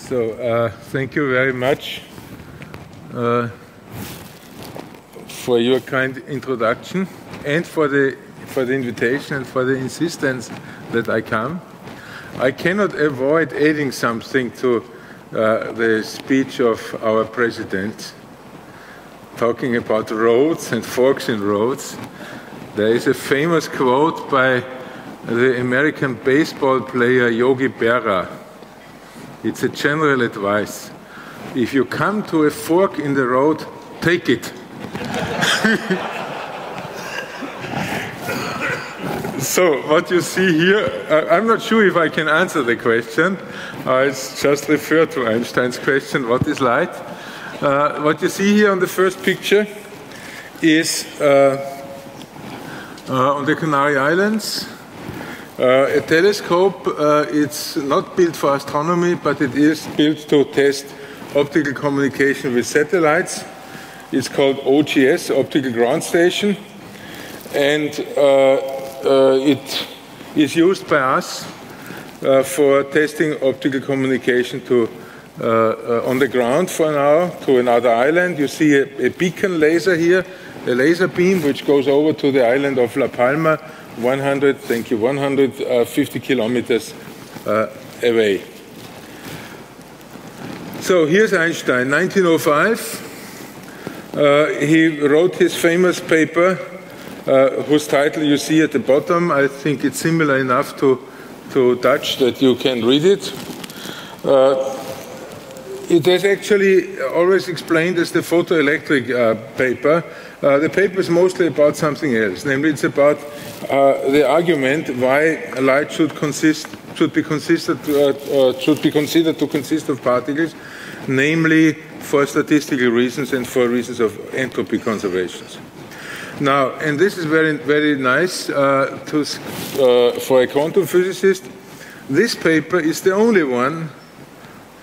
So thank you very much for your kind introduction and for the invitation and for the insistence that I come. I cannot avoid adding something to the speech of our president, talking about roads and forks in roads. There is a famous quote by the American baseball player Yogi Berra. It's a general advice. If you come to a fork in the road, take it. So what you see here, I'm not sure if I can answer the question. I just refer to Einstein's question, what is light? What you see here on the first picture is on the Canary Islands, a telescope. It's not built for astronomy, but it is built to test optical communication with satellites. It's called OGS, Optical Ground Station, and it is used by us for testing optical communication on the ground for now to another island. You see a beacon laser here, a laser beam which goes over to the island of La Palma, 150 kilometers away. So here's Einstein, 1905. He wrote his famous paper, whose title you see at the bottom. I think it's similar enough to Dutch that you can read it. It is actually always explained as the photoelectric paper. The paper is mostly about something else. Namely, it's about the argument why light should be considered to consist of particles, namely for statistical reasons and for reasons of entropy conservations. Now, and this is very, very nice for a quantum physicist. This paper is the only one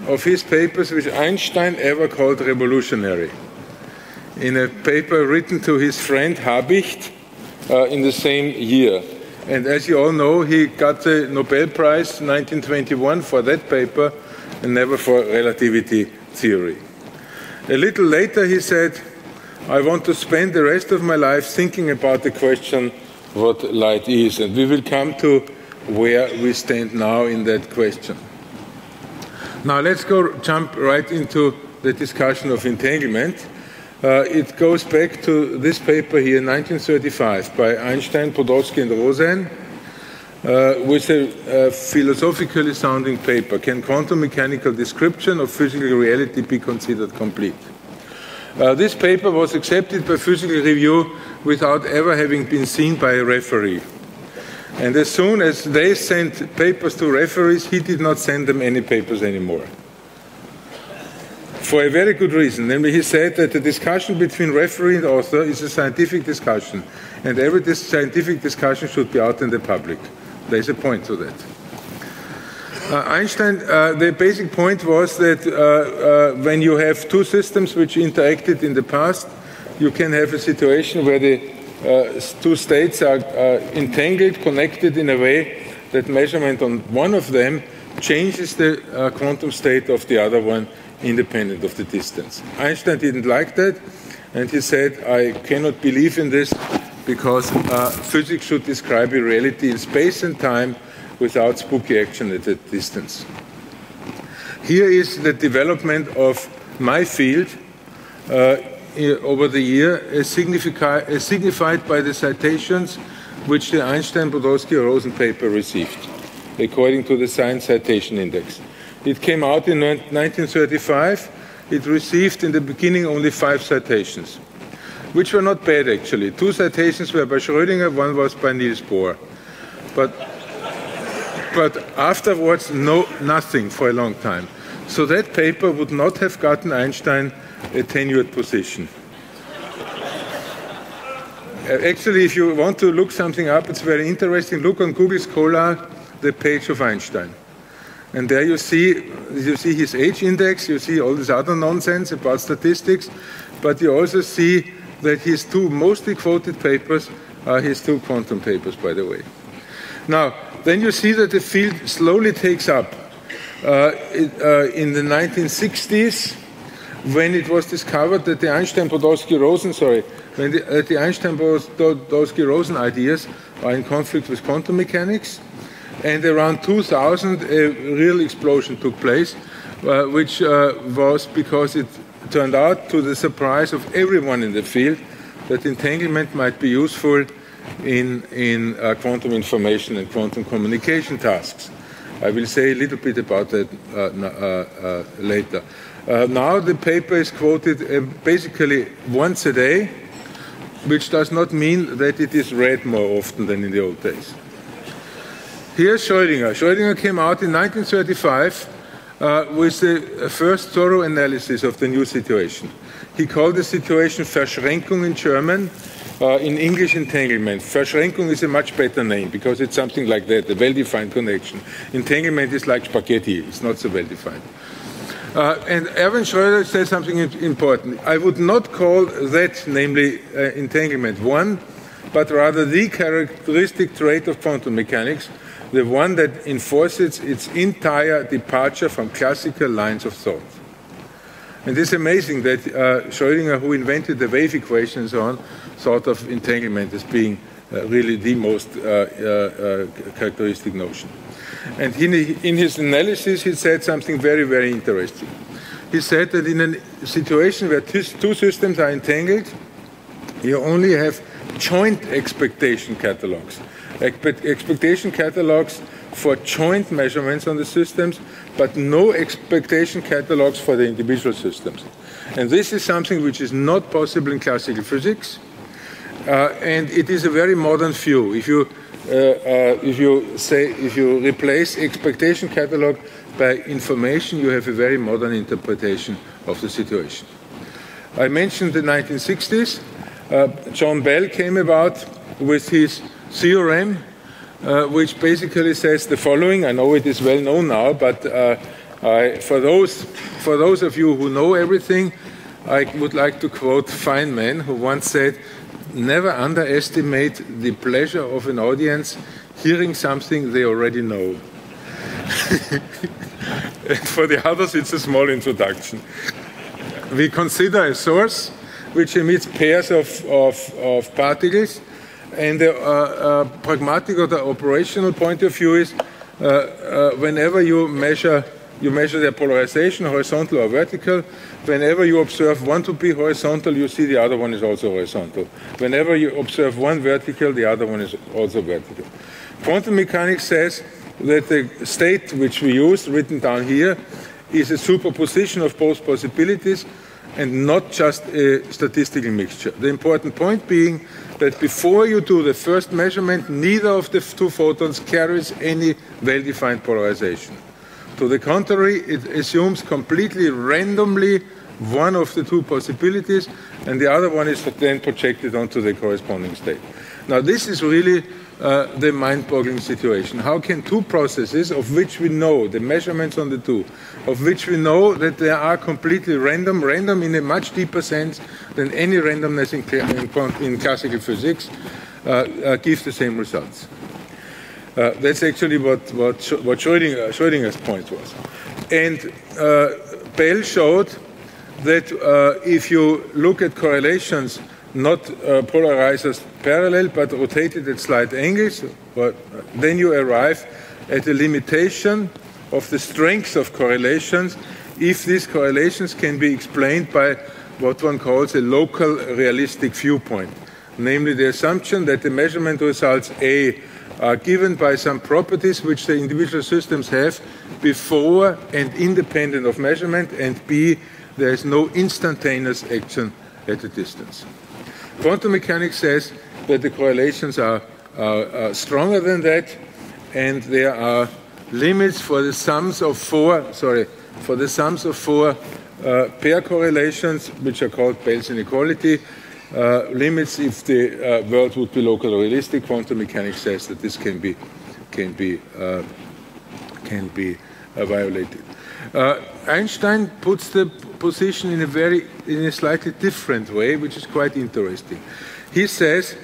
of his papers which Einstein ever called revolutionary. In a paper written to his friend Habicht in the same year. And as you all know, he got the Nobel Prize 1921 for that paper and never for relativity theory. A little later he said, I want to spend the rest of my life thinking about the question what light is. And we will come to where we stand now in that question. Now let's jump right into the discussion of entanglement. It goes back to this paper here, 1935, by Einstein-Podolsky-Rosen, with a philosophically sounding paper. Can quantum mechanical description of physical reality be considered complete? This paper was accepted by Physical Review without ever having been seen by a referee. And as soon as they sent papers to referees, he did not send them any papers anymore. For a very good reason. Namely, he said that the discussion between referee and author is a scientific discussion, and every scientific discussion should be out in the public. There's a point to that. Einstein, the basic point was that when you have two systems which interacted in the past, you can have a situation where the two states are entangled, connected in a way that measurement on one of them changes the quantum state of the other one, independent of the distance. Einstein didn't like that, and he said, I cannot believe in this because physics should describe a reality in space and time without spooky action at a distance. Here is the development of my field over the year, as signified by the citations which the Einstein-Podolsky-Rosen paper received, according to the Science Citation Index. It came out in 1935. It received in the beginning only 5 citations, which were not bad actually. 2 citations were by Schrödinger, 1 was by Niels Bohr. But afterwards, nothing for a long time. So that paper would not have gotten Einstein a tenured position. Actually, if you want to look something up, it's very interesting. Look on Google Scholar, the page of Einstein. And there you see his age index, you see all this other nonsense about statistics, but you also see that his 2 mostly quoted papers are his 2 quantum papers, by the way. Now, then you see that the field slowly takes up. in the 1960s, when it was discovered that the Einstein-Podolsky-Rosen, the Einstein-Podolsky-Rosen ideas are in conflict with quantum mechanics, and around 2000 a real explosion took place, which was because it turned out, to the surprise of everyone in the field, that entanglement might be useful in quantum information and quantum communication tasks. I will say a little bit about that later. Now the paper is quoted basically once a day, which does not mean that it is read more often than in the old days. Here's Schrödinger. Schrödinger came out in 1935 with the first thorough analysis of the new situation. He called the situation Verschränkung in German, in English entanglement. Verschränkung is a much better name because it's something like that, a well-defined connection. Entanglement is like spaghetti, it's not so well-defined. And Erwin Schrödinger said something important. I would not call that, namely entanglement, one, but rather the characteristic trait of quantum mechanics, the one that enforces its entire departure from classical lines of thought. And it's amazing that Schrödinger, who invented the wave equation and so on, thought of entanglement as being really the most characteristic notion. And in his analysis, he said something very, very interesting. He said that in a situation where two systems are entangled, you only have joint expectation catalogs. Expectation catalogs for joint measurements on the systems, but no expectation catalogs for the individual systems. And this is something which is not possible in classical physics, and it is a very modern view. If you replace expectation catalog by information, you have a very modern interpretation of the situation. I mentioned the 1960s. John Bell came about with his theorem, which basically says the following. I know it is well known now, but for those of you who know everything, I would like to quote Feynman, who once said, "Never underestimate the pleasure of an audience hearing something they already know." And for the others, it's a small introduction. We consider a source which emits pairs of particles, and the pragmatic or the operational point of view is whenever you measure their polarization, horizontal or vertical. Whenever you observe one to be horizontal, you see the other one is also horizontal. Whenever you observe one vertical, the other one is also vertical. Quantum mechanics says that the state which we use, written down here, is a superposition of both possibilities and not just a statistical mixture. The important point being that before you do the first measurement, neither of the two photons carries any well-defined polarization. To the contrary, it assumes completely randomly one of the two possibilities, and the other one is then projected onto the corresponding state. Now, this is really the mind-boggling situation. How can two processes, of which we know, the measurements on the two, of which we know that they are completely random in a much deeper sense than any randomness in classical physics, give the same results? That's actually what Schrödinger's point was. And Bell showed that if you look at correlations not polarized as parallel but rotated at slight angles, then you arrive at a limitation of the strength of correlations if these correlations can be explained by what one calls a local realistic viewpoint, namely the assumption that the measurement results A are given by some properties which the individual systems have before and independent of measurement, and B, there is no instantaneous action at a distance. Quantum mechanics says that the correlations are stronger than that, and there are limits for the sums of four pair correlations, which are called Bell's inequality. Limits if the world would be locally realistic. Quantum mechanics says that this can be violated. Einstein puts the position in a slightly different way, which is quite interesting. He says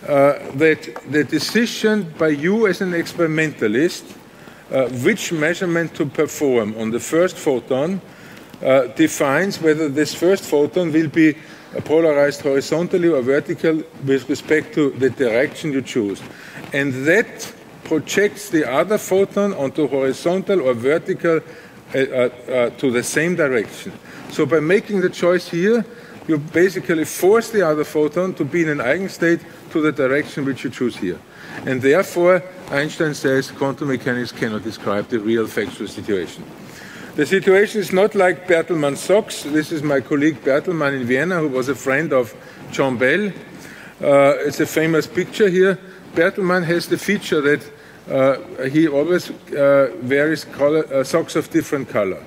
that the decision by you as an experimentalist which measurement to perform on the first photon defines whether this first photon will be polarized horizontally or vertical with respect to the direction you choose. And that projects the other photon onto horizontal or vertical to the same direction. So by making the choice here, you basically force the other photon to be in an eigenstate to the direction which you choose here. And therefore, Einstein says quantum mechanics cannot describe the real factual situation. The situation is not like Bertelmann's socks. This is my colleague Bertelmann in Vienna, who was a friend of John Bell. It's a famous picture here. Bertelmann has the feature that he always wears socks of different color.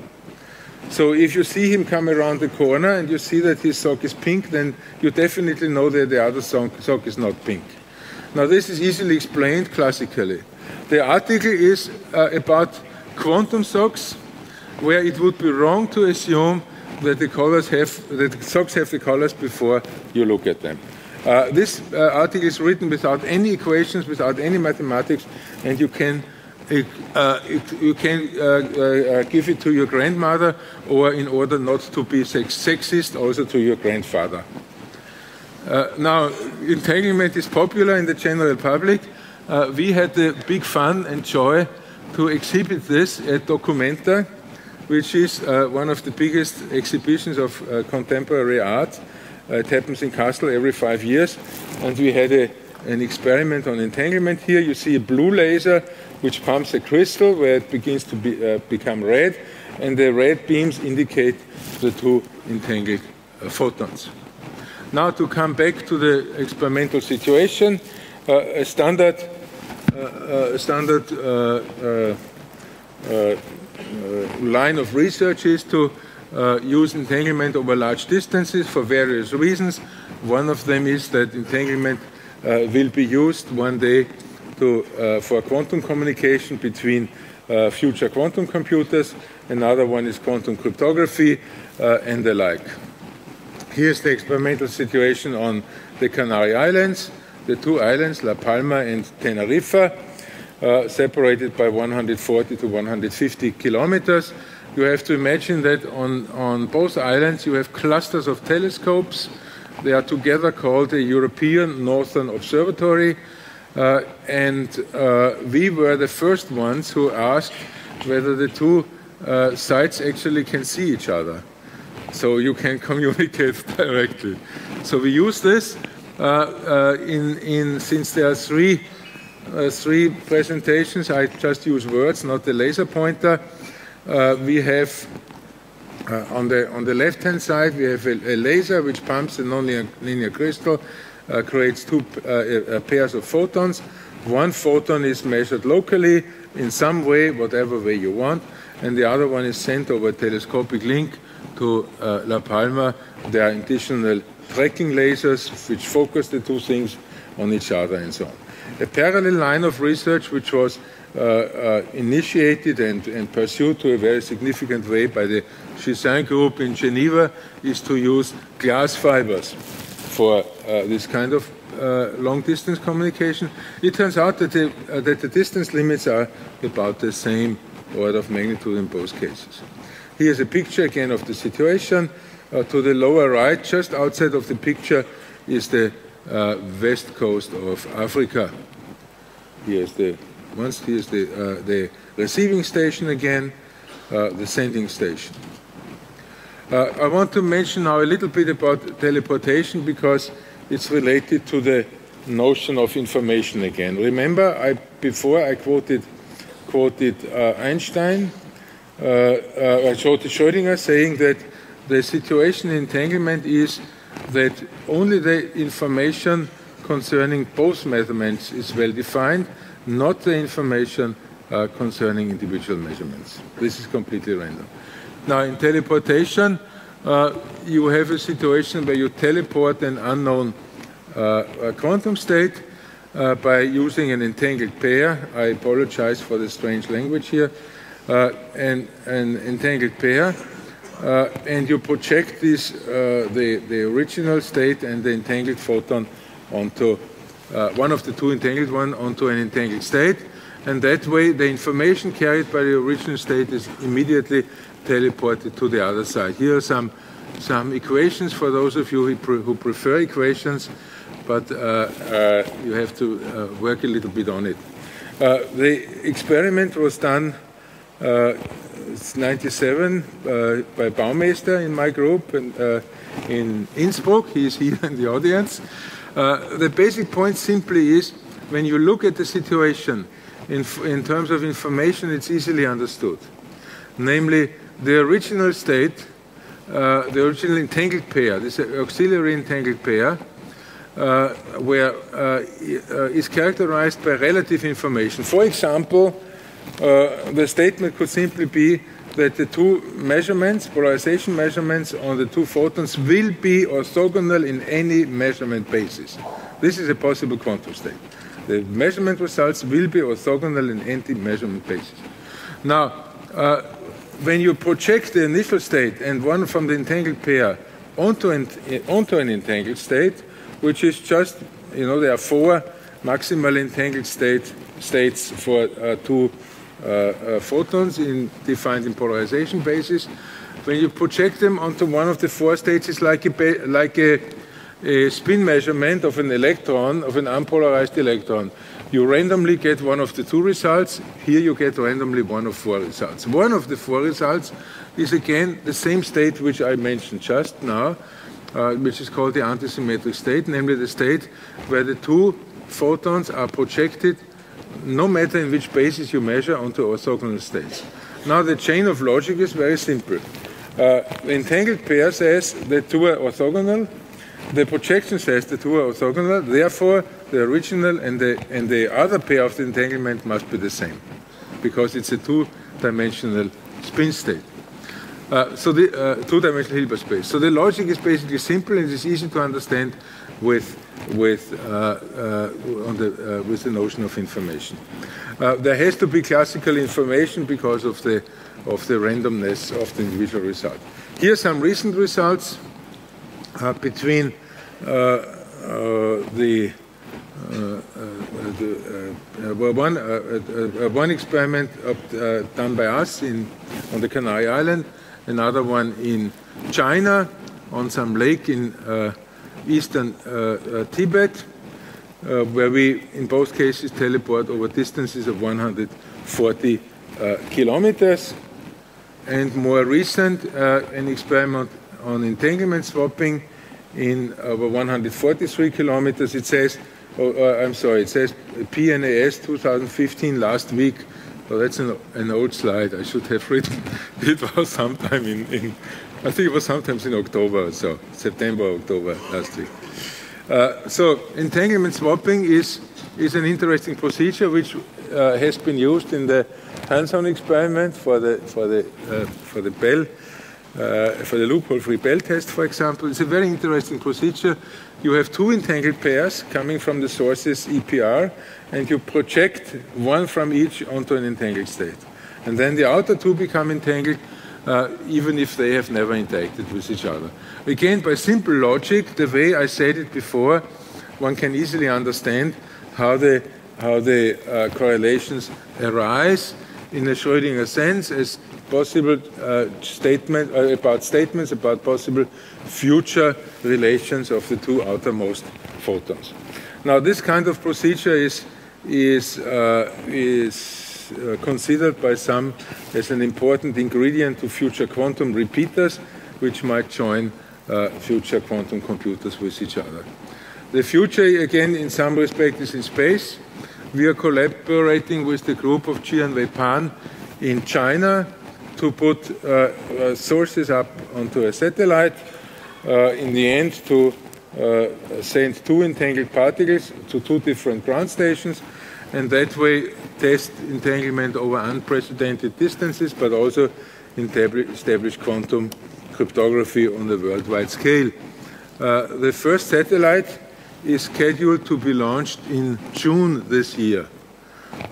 So if you see him come around the corner and you see that his sock is pink, then you definitely know that the other sock is not pink. Now this is easily explained classically. The article is about quantum socks, where it would be wrong to assume that the socks have the colors before you look at them. This article is written without any equations, without any mathematics, and you can give it to your grandmother, or in order not to be sexist, also to your grandfather. Now, entanglement is popular in the general public. We had the big fun and joy to exhibit this at Documenta, which is one of the biggest exhibitions of contemporary art. It happens in Kassel every 5 years, and we had an experiment on entanglement here. You see a blue laser which pumps a crystal where it begins to become red, and the red beams indicate the two entangled photons. Now to come back to the experimental situation, a standard line of research is to use entanglement over large distances for various reasons. One of them is that entanglement will be used one day for quantum communication between future quantum computers. Another one is quantum cryptography and the like. Here's the experimental situation on the Canary Islands, the two islands, La Palma and Tenerife, separated by 140 to 150 kilometers. You have to imagine that on both islands you have clusters of telescopes. They are together called the European Northern Observatory, and we were the first ones who asked whether the two sites actually can see each other, so you can communicate directly. So we use this since there are three presentations. I just use words, not the laser pointer. We have on the left-hand side, we have a laser which pumps a nonlinear crystal, creates two pairs of photons. One photon is measured locally in some way, whatever way you want, and the other one is sent over a telescopic link to La Palma. There are additional tracking lasers which focus the two things on each other and so on. A parallel line of research which was initiated and pursued to a very significant way by the Gisin group in Geneva is to use glass fibers for this kind of long-distance communication. It turns out that the distance limits are about the same order of magnitude in both cases. Here's a picture again of the situation. To the lower right, just outside of the picture, is the west coast of Africa. Here's the receiving station again, the sending station. I want to mention now a little bit about teleportation because it's related to the notion of information again. Remember, before I quoted Einstein, I quoted Schrödinger saying that the situation in entanglement is that only the information concerning both measurements is well defined, not the information concerning individual measurements. This is completely random. Now, in teleportation, you have a situation where you teleport an unknown quantum state by using an entangled pair. I apologize for the strange language here. An entangled pair, and you project this, the original state and the entangled photon onto one of the two entangled one onto an entangled state, and that way the information carried by the original state is immediately teleported to the other side. Here are some equations for those of you who prefer equations, but you have to work a little bit on it. The experiment was done it's 97 by Baumeister in my group and in Innsbruck. He is here in the audience. The basic point simply is, when you look at the situation in terms of information, it's easily understood. Namely, the original state, the original entangled pair, this auxiliary entangled pair, is characterized by relative information. For example, the statement could simply be that the two measurements, polarization measurements on the two photons, will be orthogonal in any measurement basis. This is a possible quantum state. The measurement results will be orthogonal in any measurement basis. Now, when you project the initial state and one from the entangled pair onto an entangled state, which is just, there are 4 maximal entangled states for two photons defined in polarization basis. When you project them onto one of the 4 states, it's like a spin measurement of an electron, of an unpolarized electron. You randomly get one of the 2 results. Here you get randomly one of 4 results. One of the 4 results is again the same state which I mentioned just now, which is called the antisymmetric state, namely the state where the 2 photons are projected, no matter in which basis you measure, onto orthogonal states. Now the chain of logic is very simple. The entangled pair says the 2 are orthogonal. The projection says the 2 are orthogonal. Therefore, the original and the other pair of the entanglement must be the same, because it's a 2-dimensional spin state. So the 2-dimensional Hilbert space. So the logic is basically simple and it's easy to understand with the notion of information. There has to be classical information because of the randomness of the individual result. Here are some recent results between one experiment done by us on the Canary Island, another one in China on some lake in eastern Tibet, where we, in both cases, teleport over distances of 140 kilometers. And more recent, an experiment on entanglement swapping in over 143 kilometers. It says, it says PNAS 2015 last week. Oh, that's an old slide. I should have written it was sometime I think it was sometimes in October or so, September, October last week. So entanglement swapping is an interesting procedure which has been used in the Hanson experiment for the loophole-free Bell test, for example. It's a very interesting procedure. You have 2 entangled pairs coming from the sources EPR, and you project one from each onto an entangled state. And then the outer 2 become entangled, even if they have never interacted with each other. Again, by simple logic, the way I said it before, one can easily understand how the correlations arise in a Schrödinger sense as possible statements about possible future relations of the 2 outermost photons. Now, this kind of procedure is considered by some as an important ingredient to future quantum repeaters, which might join future quantum computers with each other. The future, again, in some respect, is in space. We are collaborating with the group of Jianwei Pan in China to put sources up onto a satellite, in the end to send 2 entangled particles to 2 different ground stations, and that way test entanglement over unprecedented distances, but also establish quantum cryptography on the worldwide scale. The first satellite is scheduled to be launched in June this year.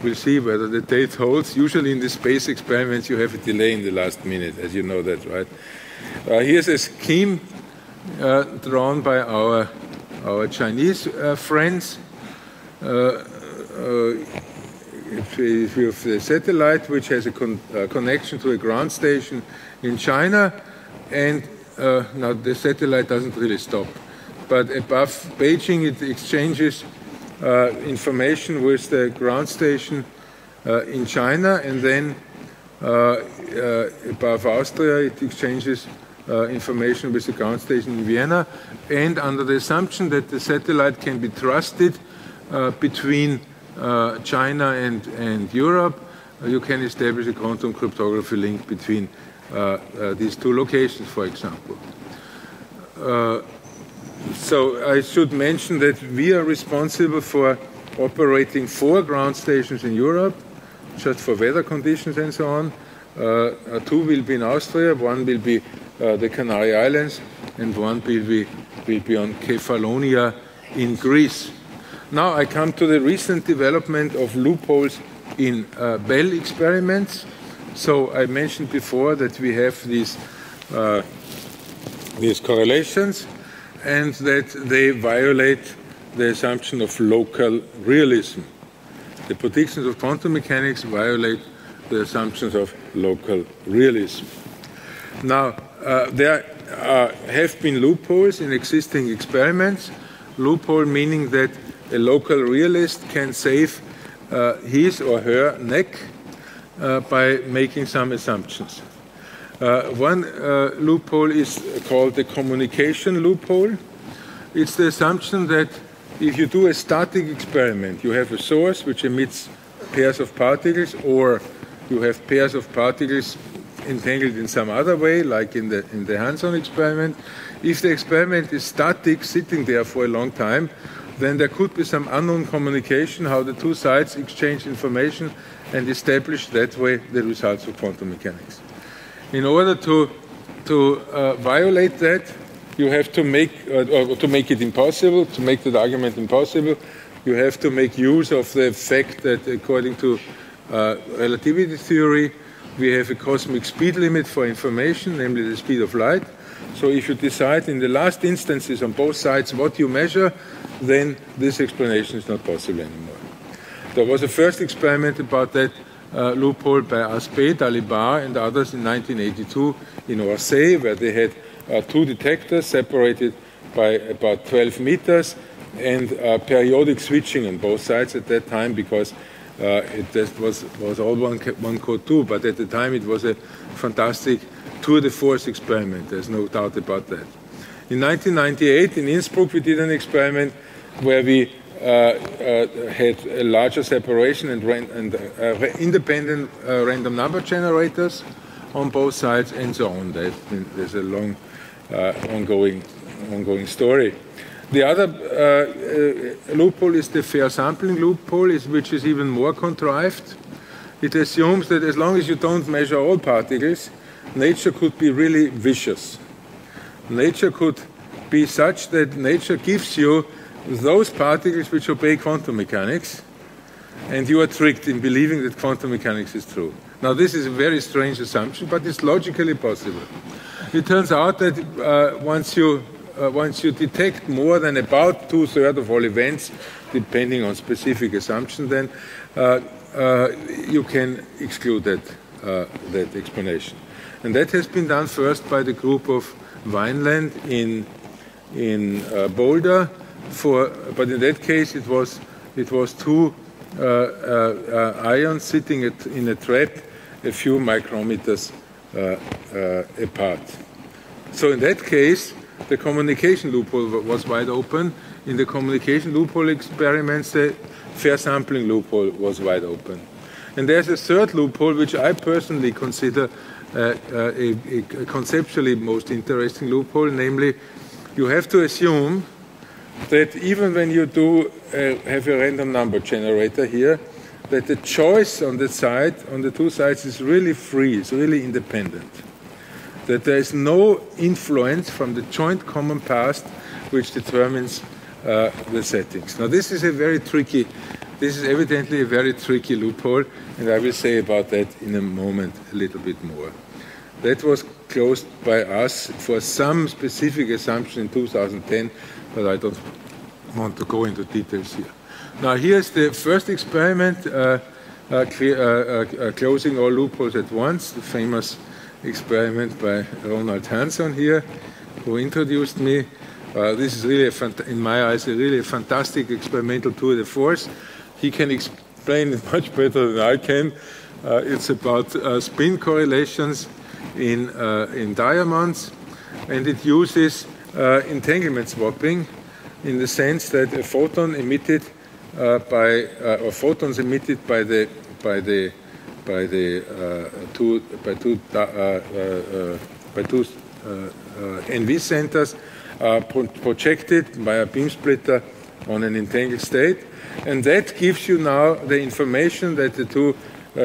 We'll see whether the date holds. Usually in the space experiments you have a delay in the last minute, as you know that, right? Here's a scheme drawn by our if you have a satellite which has a connection to a ground station in China, and now the satellite doesn't really stop, but above Beijing it exchanges information with the ground station in China, and then above Austria it exchanges information with the ground station in Vienna, and under the assumption that the satellite can be trusted between China and Europe, you can establish a quantum cryptography link between these two locations, for example. So I should mention that we are responsible for operating 4 ground stations in Europe, just for weather conditions and so on. 2 will be in Austria, 1 will be the Canary Islands, and 1 will be on Kefalonia in Greece. Now I come to the recent development of loopholes in Bell experiments. So I mentioned before that we have these correlations, and that they violate the assumption of local realism. The predictions of quantum mechanics violate the assumptions of local realism. Now, there have been loopholes in existing experiments. Loophole meaning that a local realist can save his or her neck by making some assumptions. One loophole is called the communication loophole. It's the assumption that if you do a static experiment, you have a source which emits pairs of particles, or you have pairs of particles entangled in some other way, like in the Hanson experiment. If the experiment is static, sitting there for a long time, then there could be some unknown communication, how the two sides exchange information and establish that way the results of quantum mechanics. In order to violate that, you have to make, or to make it impossible, to make that argument impossible, you have to make use of the fact that according to relativity theory, we have a cosmic speed limit for information, namely the speed of light. So if you decide in the last instances on both sides what you measure, then this explanation is not possible anymore. There was a first experiment about that loophole by Aspect, Dalibard, and others in 1982 in Orsay, where they had 2 detectors separated by about 12 meters and periodic switching on both sides at that time, because it just was all one code 2, but at the time it was a fantastic tour de force experiment. There's no doubt about that. In 1998 in Innsbruck we did an experiment where we had a larger separation and independent random number generators on both sides, and so on. There's a long ongoing story. The other loophole is the fair sampling loophole, which is even more contrived. It assumes that as long as you don't measure all particles, nature could be really vicious. Nature could be such that nature gives you those particles which obey quantum mechanics, and you are tricked in believing that quantum mechanics is true. Now, this is a very strange assumption, but it's logically possible. It turns out that once you detect more than about 2/3 of all events, depending on specific assumption, then you can exclude that explanation. And that has been done first by the group of Vineland in Boulder. But in that case, it was 2 ions sitting in a trap a few micrometers apart. So in that case, the communication loophole was wide open. In the communication loophole experiments, the fair sampling loophole was wide open. And there's a third loophole, which I personally consider a conceptually most interesting loophole, namely, you have to assume that even when you do have a random number generator here, that the choice on the 2 sides is really free, it's really independent. That there is no influence from the joint common past which determines the settings. Now this is evidently a very tricky loophole, and I will say about that in a moment a little bit more. That was closed by us for some specific assumption in 2010, but I don't want to go into details here. Now here's the first experiment closing all loopholes at once, the famous experiment by Ronald Hanson here, who introduced me. This is really, in my eyes, really a fantastic experimental tour de force. He can explain it much better than I can. It's about spin correlations in diamonds, and it uses entanglement swapping in the sense that a photon emitted or photons emitted by two NV centers are projected by a beam splitter on an entangled state, and that gives you now the information that the two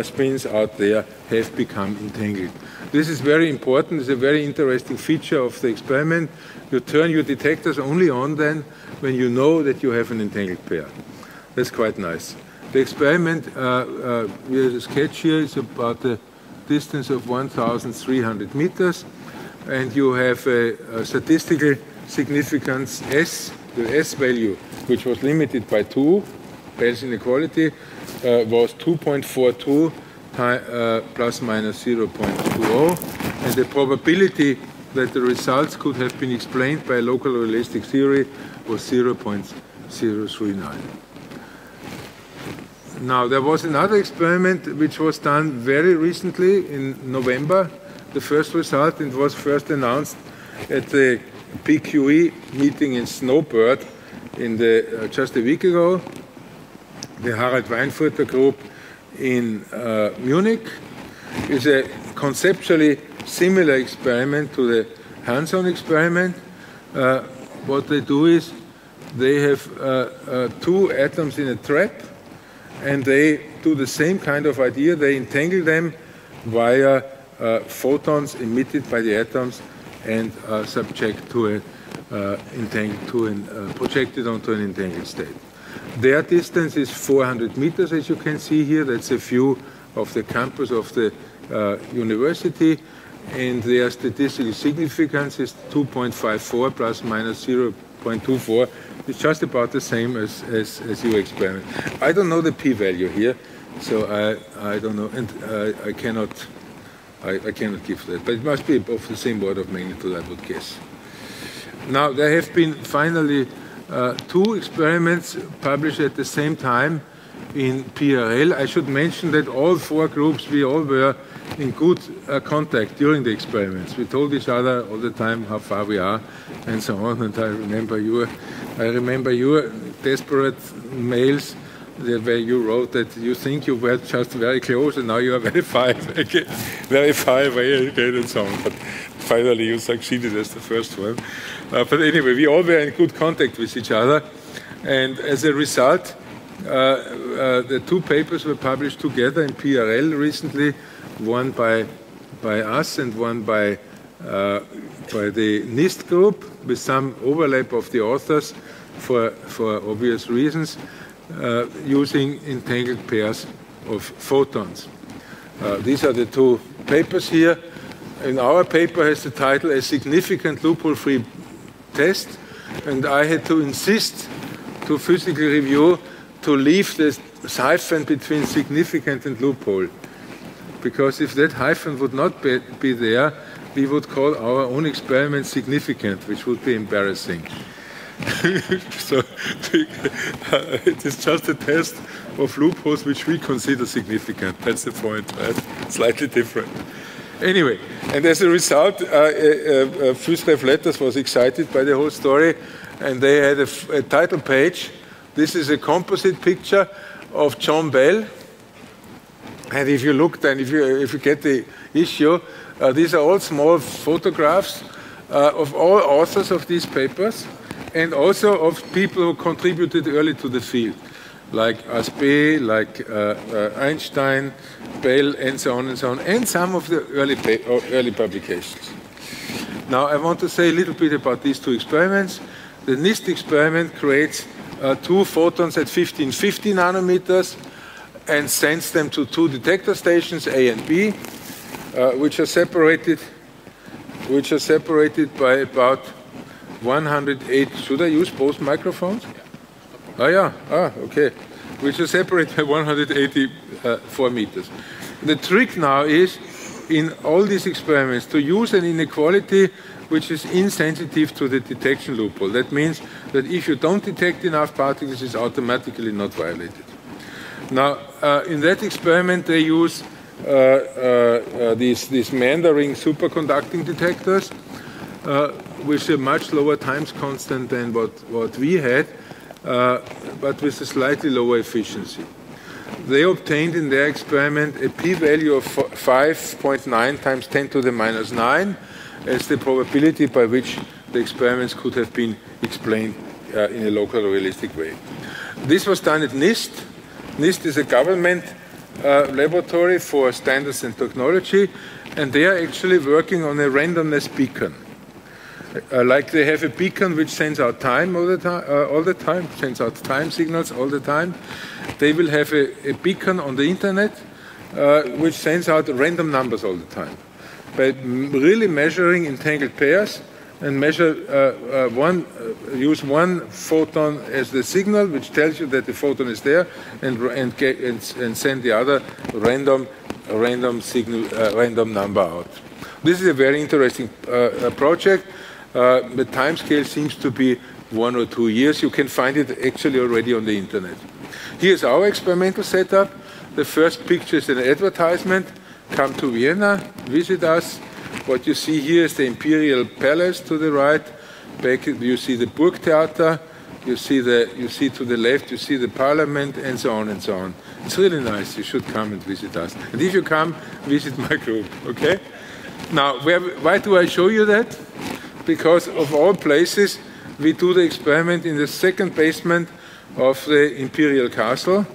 spins out there have become entangled. This is very important. It's a very interesting feature of the experiment. You turn your detectors only on then when you know that you have an entangled pair. That's quite nice. The experiment, we have a sketch here, is about a distance of 1,300 meters, and you have a statistical significance S, the S value, which was limited by 2, Bell's inequality, was 2.42 plus minus 0.20, and the probability that the results could have been explained by a local realistic theory was 0.039. Now, there was another experiment which was done very recently in November. The first result, it was first announced at the PQE meeting in Snowbird just a week ago. The Harald Weinfurter group in Munich is a conceptually similar experiment to the Hanson experiment. What they do is they have two atoms in a trap, and they do the same kind of idea. They entangle them via photons emitted by the atoms and subject to projected onto an entangled state. Their distance is 400 meters, as you can see here. That's a view of the campus of the university, and their statistical significance is 2.54 plus minus 0.24. It's just about the same as your experiment. I don't know the p-value here, so I don't know, and I cannot give that. But it must be of the same order of magnitude, I would guess. Now, there have been finally two experiments published at the same time in PRL. I should mention that all four groups, we all were in good contact during the experiments. We told each other all the time how far we are and so on. And I remember your desperate mails where you wrote that you think you were just very close and now you are very far away again and so on. But finally you succeeded as the first one. But anyway, we all were in good contact with each other. And as a result, the two papers were published together in PRL recently, one by us and one by the NIST group, with some overlap of the authors for obvious reasons, using entangled pairs of photons. These are the two papers here. And our paper has the title, A Significant Loophole-Free Test, and I had to insist to physical review to leave this hyphen between significant and loophole. Because if that hyphen would not be there, we would call our own experiment significant, which would be embarrassing. So it is just a test of loopholes which we consider significant. That's the point, right? Slightly different. Anyway, and as a result, Fusref Letters was excited by the whole story, and they had a title page. This is a composite picture of John Bell. And if you look then, if you get the issue, these are all small photographs of all authors of these papers, and also of people who contributed early to the field, like Aspe, like Einstein, Bell, and so on, and some of the early publications. Now, I want to say a little bit about these two experiments. The NIST experiment creates two photons at 1550 nanometers and sends them to two detector stations, A and B, which are separated by about 108. Should I use both microphones? Oh yeah. Okay. which are separated by 184 meters. The trick now is, in all these experiments, to use an inequality which is insensitive to the detection loophole. That means that if you don't detect enough particles, it's automatically not violated. Now, in that experiment, they use these meandering superconducting detectors, with a much lower times constant than what we had, but with a slightly lower efficiency. They obtained in their experiment a p-value of 5.9 times 10 to the minus 9 as the probability by which the experiments could have been explained in a local realistic way. This was done at NIST. NIST is a government laboratory for standards and technology, and they are actually working on a randomness beacon. Like they have a beacon which sends out time all the time, sends out time signals all the time. They will have a beacon on the internet which sends out random numbers all the time. By really measuring entangled pairs and use one photon as the signal, which tells you that the photon is there, and send the other random signal, random number out. This is a very interesting project. The time scale seems to be 1 or 2 years. You can find it actually already on the internet. Here's our experimental setup. The first picture is an advertisement. Come to Vienna, visit us. What you see here is the Imperial Palace to the right. Back you see the Burgtheater. You see to the left, you see the Parliament, and so on and so on. It's really nice. You should come and visit us. And if you come, visit my group. Okay? Now, why do I show you that? Because of all places, we do the experiment in the second basement of the Imperial Castle,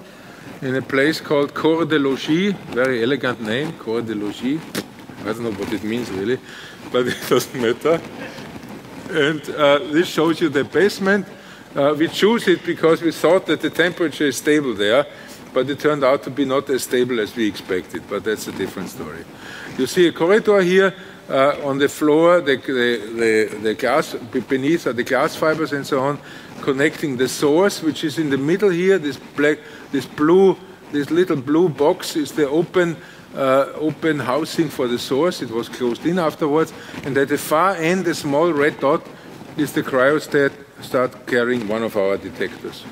in a place called Corps de Logis, very elegant name, Corps de Logis. I don't know what it means really, but it doesn't matter. And this shows you the basement. We choose it because we thought that the temperature is stable there, but it turned out to be not as stable as we expected, but that's a different story. You see a corridor here. On the floor, the glass, beneath are the glass fibers and so on, connecting the source, which is in the middle here. This little blue box is the open housing for the source. It was closed in afterwards. And at the far end, the small red dot is the cryostat carrying one of our detectors.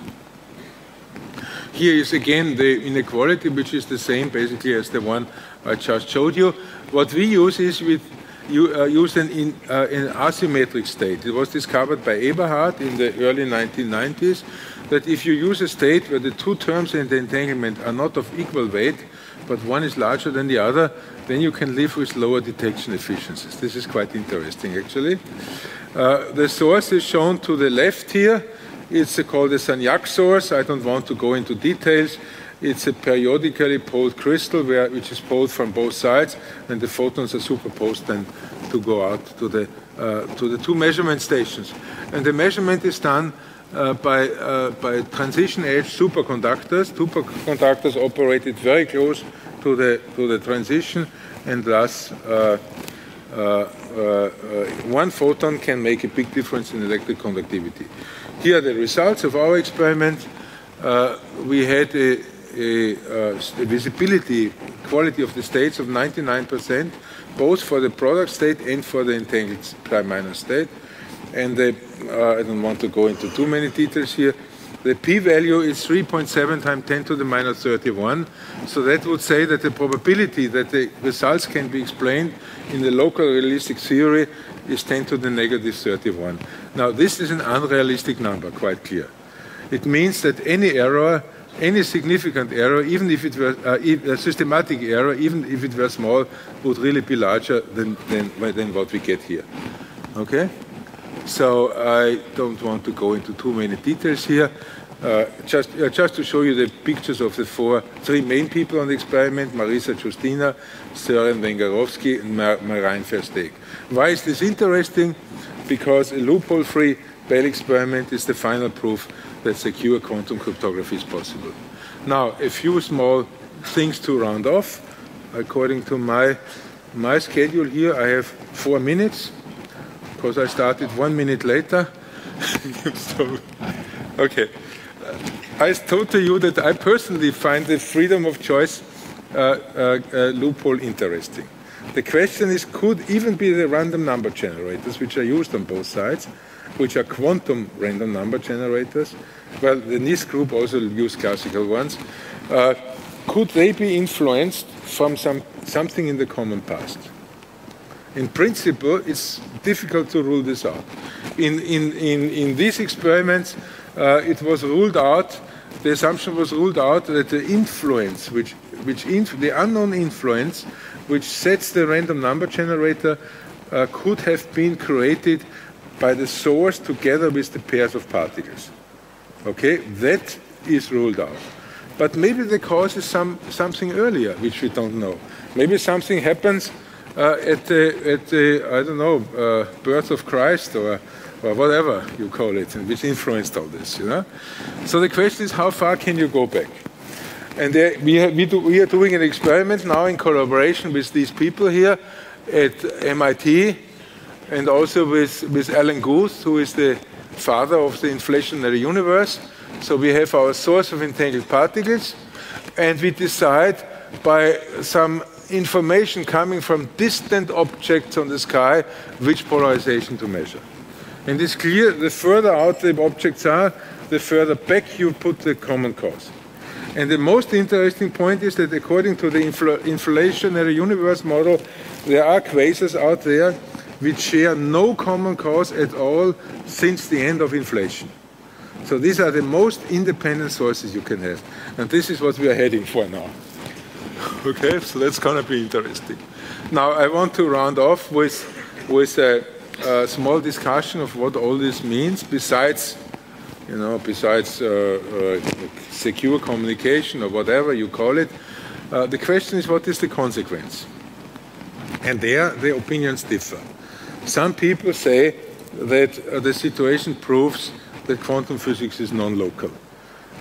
Here is again the inequality, which is the same basically as the one I just showed you. What we use is use an asymmetric state. It was discovered by Eberhard in the early 1990s that if you use a state where the two terms in the entanglement are not of equal weight, but one is larger than the other, then you can live with lower detection efficiencies. This is quite interesting, actually. The source is shown to the left here. It's called a Sagnac source. I don't want to go into details. It's a periodically poled crystal which is poled from both sides, and the photons are superposed then to go out to the two measurement stations. And the measurement is done by transition edge superconductors. Superconductors operated very close to the transition, and thus one photon can make a big difference in electric conductivity. Here are the results of our experiment. We had a visibility quality of the states of 99%, both for the product state and for the entangled prime-minor state. And I don't want to go into too many details here. The p-value is 3.7 times 10 to the minus 31. So that would say that the probability that the results can be explained in the local realistic theory is 10 to the negative 31. Now, this is an unrealistic number, quite clear. It means that any error, any significant error, even if it were a systematic error, even if it were small, would really be larger than what we get here. Okay? So I don't want to go into too many details here. Just to show you the pictures of the three main people on the experiment: Marisa Justina, Søren Wengarowski, and Marijn Versteeg. Why is this interesting? Because a loophole-free Bell experiment is the final proof that secure quantum cryptography is possible. Now, a few small things to round off. According to my schedule here, I have 4 minutes, because I started 1 minute later. So, okay. I told to you that I personally find the freedom of choice loophole interesting. The question is, could even be the random number generators, which are used on both sides, which are quantum random number generators, well, the NIST group also used classical ones, could they be influenced from something in the common past? In principle, it's difficult to rule this out. In these experiments, it was ruled out, the assumption was ruled out that the influence, the unknown influence, which sets the random number generator, could have been created by the source together with the pairs of particles. Okay, that is ruled out. But maybe the cause is something earlier, which we don't know. Maybe something happens at the I don't know, birth of Christ or whatever you call it, which influenced all this, you know. So the question is, how far can you go back? And we are doing an experiment now in collaboration with these people here at MIT, and also with Alan Guth, who is the father of the inflationary universe. So we have our source of entangled particles, and we decide by some information coming from distant objects on the sky which polarization to measure. And it's clear the further out the objects are, the further back you put the common cause. And the most interesting point is that according to the inflationary universe model, there are quasars out there which share no common cause at all since the end of inflation. So these are the most independent sources you can have. And this is what we are heading for now. Okay, so that's going to be interesting. Now I want to round off with a small discussion of what all this means, besides secure communication or whatever you call it. The question is, what is the consequence? And there the opinions differ. Some people say that the situation proves that quantum physics is non-local.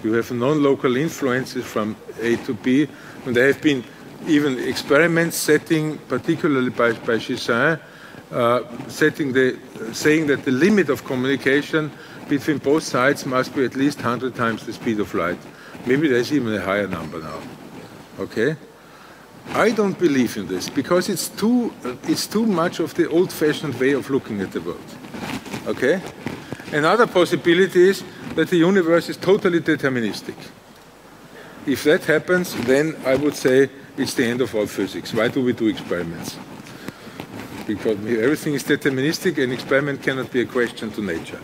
You have non-local influences from A to B, and there have been even experiments setting, particularly by Gisin, saying that the limit of communication between both sides must be at least 100 times the speed of light. Maybe there's even a higher number now. Okay? I don't believe in this because it's too much of the old-fashioned way of looking at the world. Okay? Another possibility is that the universe is totally deterministic. If that happens, then I would say it's the end of all physics. Why do we do experiments? Because everything is deterministic, and experiment cannot be a question to nature.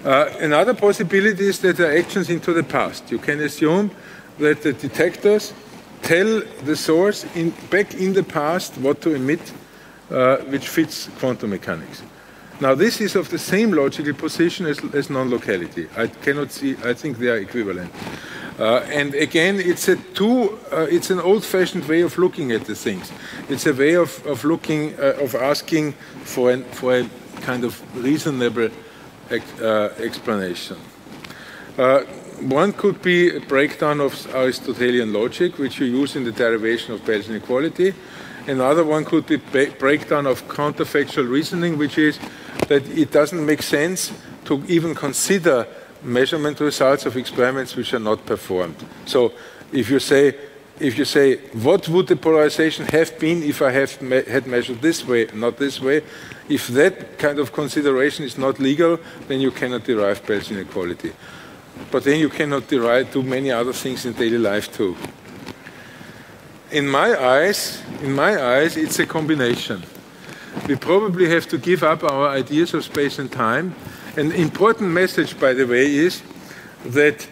Another possibility is that there are actions into the past. You can assume that the detectors tell the source back in the past what to emit, which fits quantum mechanics. Now, this is of the same logical position as non-locality. I think they are equivalent. And again, it's an old-fashioned way of looking at the things. It's a way of asking for a kind of reasonable explanation. One could be a breakdown of Aristotelian logic, which you use in the derivation of Bell's inequality. Another one could be breakdown of counterfactual reasoning, which is that it doesn't make sense to even consider measurement results of experiments which are not performed. So if you say, what would the polarization have been if I had measured this way, not this way? If that kind of consideration is not legal, then you cannot derive Bell's inequality. But then you cannot do many other things in daily life too. In my eyes, it's a combination. We probably have to give up our ideas of space and time. An important message, by the way, is that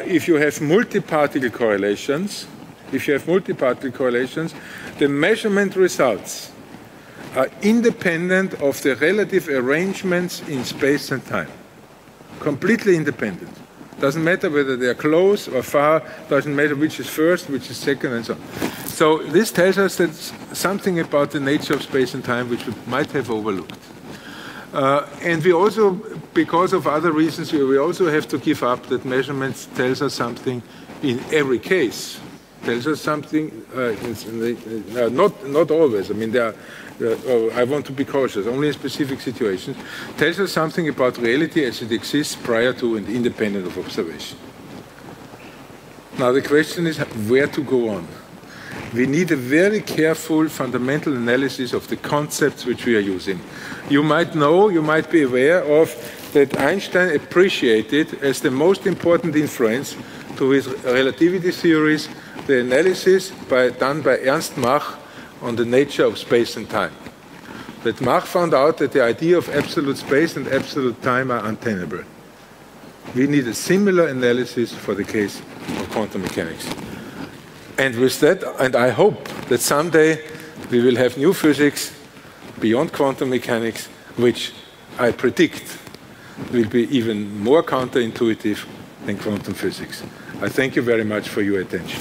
if you have multi-particle correlations, the measurement results are independent of the relative arrangements in space and time. Completely independent. Doesn't matter whether they are close or far, doesn't matter which is first, which is second, and so on. So this tells us that something about the nature of space and time which we might have overlooked. And we also, because of other reasons, we also have to give up that measurements tells us something in every case. Tells us something, not always. I mean, I want to be cautious, only in specific situations. Tells us something about reality as it exists prior to and independent of observation. Now the question is where to go on. We need a very careful fundamental analysis of the concepts which we are using. You might know, you might be aware of that Einstein appreciated as the most important influence to his relativity theories the analysis done by Ernst Mach on the nature of space and time. That Mach found out that the idea of absolute space and absolute time are untenable. We need a similar analysis for the case of quantum mechanics. And with that, and I hope that someday we will have new physics beyond quantum mechanics, which I predict will be even more counterintuitive than quantum physics. I thank you very much for your attention.